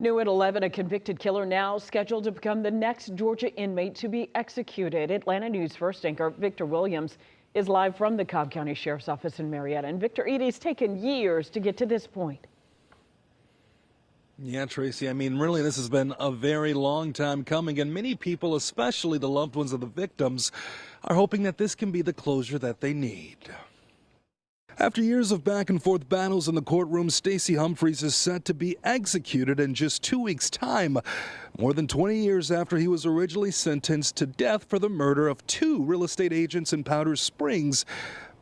New at 11, a convicted killer now scheduled to become the next Georgia inmate to be executed. Atlanta News First anchor Victor Williams is live from the Cobb County Sheriff's Office in Marietta. And Victor, it has taken years to get to this point. Yeah, Tracy, I mean, really, this has been a very long time coming, and many people, especially the loved ones of the victims, are hoping that this can be the closure that they need. After years of back-and-forth battles in the courtroom, Stacey Humphreys is set to be executed in just 2 weeks' time, more than 20 years after he was originally sentenced to death for the murder of 2 real estate agents in Powder Springs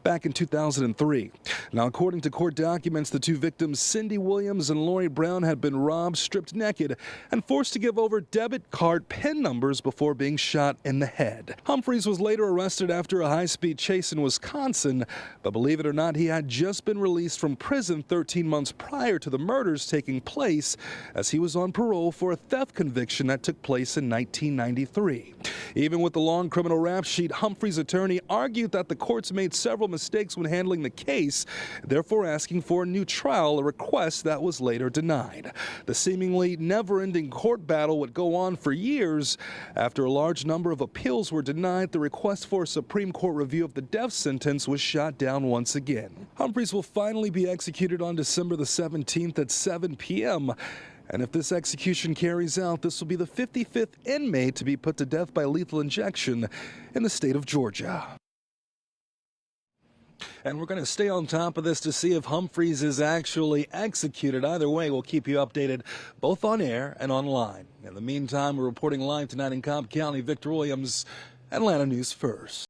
back in 2003. Now, according to court documents, the 2 victims, Cindy Williams and Lori Brown, had been robbed, stripped naked, and forced to give over debit card PIN numbers before being shot in the head. Humphreys was later arrested after a high-speed chase in Wisconsin, but believe it or not, he had just been released from prison 13 months prior to the murders taking place, as he was on parole for a theft conviction that took place in 1993. Even with the long criminal rap sheet, Humphreys' attorney argued that the courts made several mistakes when handling the case, therefore asking for a new trial, a request that was later denied. The seemingly never-ending court battle would go on for years. After a large number of appeals were denied, the request for a Supreme Court review of the death sentence was shot down once again. Humphreys will finally be executed on December the 17th at 7 p.m. And if this execution carries out, this will be the 55th inmate to be put to death by lethal injection in the state of Georgia. And we're going to stay on top of this to see if Humphreys is actually executed. Either way, we'll keep you updated both on air and online. In the meantime, we're reporting live tonight in Cobb County. Victor Williams, Atlanta News First.